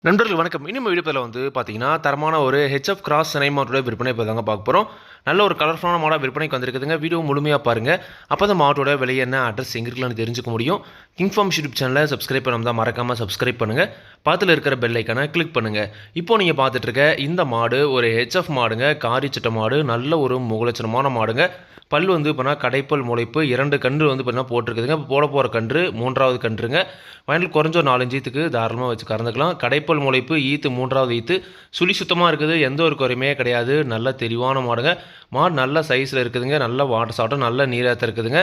நண்பர்கள் வணக்கம். இன்னும் வீடியோ பதில் பார்த்தீங்கன்னா, தரமான ஒரு ஹெச்எஃப் கிராஸ் சினை மாட்டோட விற்பனை இப்போ தாங்க பார்க்க போகிறோம். நல்ல ஒரு கலர்ஃபுல்லான மாடாக விற்பனைக்கு வந்திருக்குதுங்க. வீடியோ முழுமையாக பாருங்கள். அப்போ தான் மாட்டோட விலை என்ன, அட்ரஸ் எங்கே இருக்கலாம்னு தெரிஞ்சுக்க முடியும். கிங்ஃபார்ம் யூடியூப் சேனலை சப்ஸ்கிரைப் பண்ணாமல் தான் மறக்காமல் சப்ஸ்கிரைப் பண்ணுங்கள். பக்கத்தில் இருக்கிற பெல் ஐக்கானை கிளிக் பண்ணுங்கள். இப்போ நீங்கள் பார்த்துட்டு இருக்க இந்த மாடு ஒரு ஹெச்எஃப் மாடுங்க. காரிச்சட்ட மாடு, நல்ல ஒரு முகலட்சணமான மாடுங்க. பல் பார்த்தீங்கன்னா கடைப்பல் முளைப்பு 2 கன்று பார்த்தீங்கன்னா போட்டிருக்குதுங்க. இப்போ போட போகிற கன்று 3வது கன்றுங்க. ஃபைனல் குறைஞ்ச ஒரு 4 ஈத்துக்கு தாராளமாக வச்சு கறந்துக்கலாம். கடைப்பல் முளைப்பு ஈத்து 3வது ஈத்து, சுழி சுத்தமாக இருக்குது, எந்த ஒரு குறையுமே கிடையாது. நல்ல தெளிவான மாடுங்க. மாடு நல்ல சைஸில் இருக்குதுங்க. நல்ல வாட்டர் சாட்டம், நல்ல நீராக இருக்குதுங்க.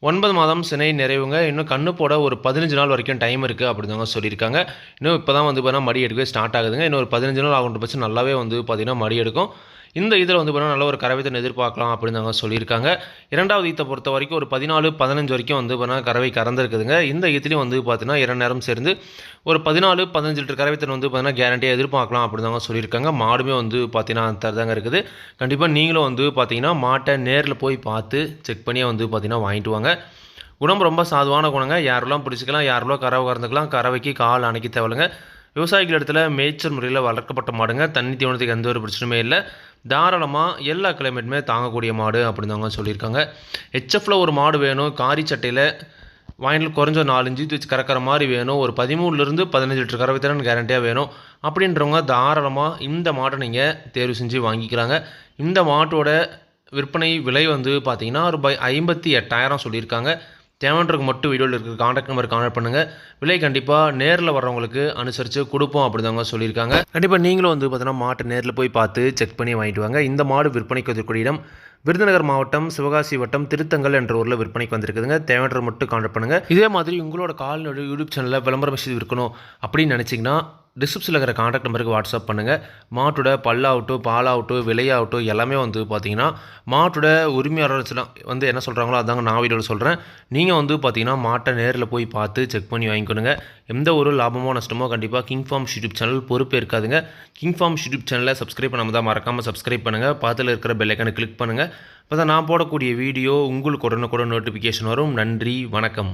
9 மாதம் சினை நிறைவுங்க. இன்னும் கண்ணு போட ஒரு 15 நாள் வரைக்கும் டைம் இருக்குது அப்படிதாங்க சொல்லியிருக்காங்க. இன்னும் இப்போ தான் பார்த்தீங்கன்னா மடி எடுக்கவே ஸ்டார்ட் ஆகுதுங்க. இன்னும் ஒரு 15 நாள் ஆகுன்ற பட்சம் நல்லாவே பார்த்தீங்கன்னா மடி எடுக்கும். இந்த இதில் பார்த்தீங்கன்னா நல்ல ஒரு கறவைத்தன் எதிர்பார்க்கலாம் அப்படின்னு தாங்க சொல்லியிருக்காங்க. 2வது ஈத்தை பொறுத்த வரைக்கும் ஒரு 14, 15 வரைக்கும் பார்த்தீங்கன்னா கறவை கறந்துருக்குதுங்க. இந்த ஈத்துலையும் பார்த்தீங்கன்னா 2 நேரம் சேர்ந்து ஒரு 14, 15 லிட்டர் கறவைத்தன் பார்த்தீங்கன்னா கேரண்டியாக எதிர்பார்க்கலாம் அப்படின்னு தாங்க சொல்லியிருக்காங்க. மாடுமே பார்த்தீங்கன்னா தரதாங்க இருக்குது. கண்டிப்பாக நீங்களும் பார்த்தீங்கன்னா மாட்டை நேரில் போய் பார்த்து செக் பண்ணி பார்த்தீங்கன்னா வாங்கிட்டு வாங்க. குணம் ரொம்ப சாதுவான குணங்க. யாரெல்லாம் பிடிச்சிக்கலாம், யாரெல்லாம் கறவை கறந்துக்கலாம். கறவைக்கு கால் அணைக்க தேவையில்லைங்க. விவசாயிகள் இடத்துல மேய்ச்சல் முறையில் வளர்க்கப்பட்ட மாடுங்க. தண்ணி தீவனத்துக்கு எந்த ஒரு பிரச்சனையுமே இல்லை. தாராளமாக எல்லா கிளைமேட்டுமே தாங்கக்கூடிய மாடு அப்படின்னு தாங்க சொல்லியிருக்காங்க. ஹெச்எஃப்ல ஒரு மாடு வேணும், காரி சட்டையில் வாயினில் குறைஞ்ச 4 இன்ச்சு வச்சு கறக்கிற மாதிரி வேணும், ஒரு 13லேருந்து 15 லிட்டர் கறவை திறன் கேரண்டியாக வேணும் அப்படின்றவங்க தாராளமாக இந்த மாட்டை நீங்கள் தேர்வு செஞ்சு வாங்கிக்கிறாங்க. இந்த மாட்டோட விற்பனை விலை பார்த்தீங்கன்னா ஒரு 58,000 சொல்லியிருக்காங்க. தேவைன்றதுக்கு மட்டும் வீடியோவில் இருக்கிற காண்டாக்ட் நம்பர் கான்டாக்ட் பண்ணுங்கள். விலை கண்டிப்பாக நேரில் வர்றவங்களுக்கு அனுசரித்து கொடுப்போம் அப்படிதாங்க சொல்லியிருக்காங்க. கண்டிப்பாக நீங்களும் பார்த்தீங்கன்னா மாட்டை நேரில் போய் பார்த்து செக் பண்ணி வாங்கிட்டு வாங்க. இந்த மாடு விற்பனைக்கு வந்திருக்கூடிய இடம் விருதுநகர் மாவட்டம், சிவகாசி வட்டம், திருத்தங்கல் என்ற ஊரில் விற்பனைக்கு வந்திருக்குதுங்க. தேவைன்ற மட்டும் கான்டாக்ட் பண்ணுங்கள். இதே மாதிரி உங்களோட கால்நடை யூடியூப் சேனலில் விளம்பரம் செய்து இருக்கணும் அப்படின்னு நினச்சிங்கன்னா டிஸ்கிரிப்ஷனில் இருக்கிற கான்டாக்ட் நம்பருக்கு வாட்ஸ்அப் பண்ணுங்கள். மாட்டோட பல்லாகட்டும், பாலாகட்டும், விலையாகட்டும் எல்லாமே பார்த்தீங்கன்னா மாட்டோட உரிமையாளர் என்ன சொல்கிறாங்களோ அதாங்க நான் வீடியோவில் சொல்கிறேன். நீங்கள் பார்த்தீங்கன்னா மாட்டை நேரில் போய் பார்த்து செக் பண்ணி வாங்கிக்கணுங்க. எந்த ஒரு லாபமோ நஷ்டமோ கண்டிப்பாக கிங்ஃபார்ம் யூடியூப் சேனல் பொறுப்பே இருக்காதுங்க. கிங்ஃபார்ம் யூடியூப் சேனலை சப்ஸ்கிரைப் பண்ணாமல் தான் மறக்காமல் சப்ஸ்கிரைப் பண்ணுங்கள். பக்கத்தில் இருக்கிற பெல் ஐக்கானை கிளிக் பண்ணுங்கள். அப்போ தான் நான் போடக்கூடிய வீடியோ உங்களுக்கு உடனுக்குடன் நோட்டிஃபிகேஷன் வரும். நன்றி, வணக்கம்.